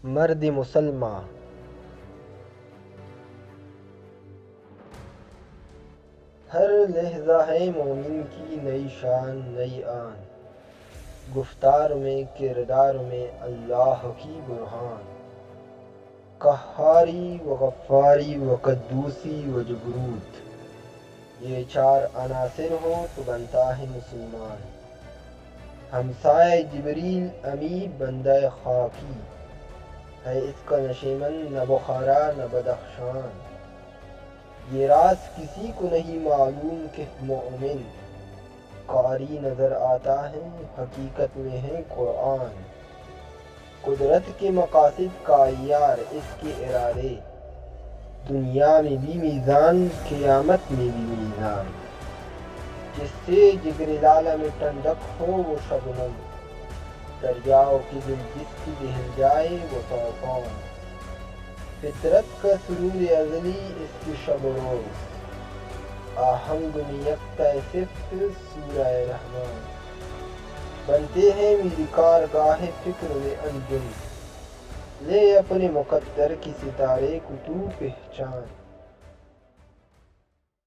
مرد مسلمہ ہر لحظہ ہے مومن کی نئی شان نئی آن، گفتار میں کردار میں اللہ کی برہان، قہاری و غفاری و قدوسی و جبروت، یہ چار عناصر ہو تو بنتا ہے مسلمان۔ ہمسائے جبریل امی بندہ خاکی، ہے اس کا نشیمن نہ بخارا نہ بدخشان۔ یہ راز کسی کو نہیں معلوم کہ مومن قاری نظر آتا ہے حقیقت میں ہے قرآن۔ قدرت کے مقاصد کا عیار اس کے ارادے، دنیا میں بھی میزان قیامت میں بھی میزان۔ جس سے جگر لالہ میں ٹھنڈک ہو وہ شبنم، دریاؤ کی دل جس کی بہل جائے وہ طوفان۔ فطرت کا سرور ازلی اس کی شب و روز، آہنگ میں یکتا صفت سورہ رحمان۔ بنتے ہیں میری کارگاہ فکر میں انجم، لے اپنے مقدر کی ستارے کو تو پہچان۔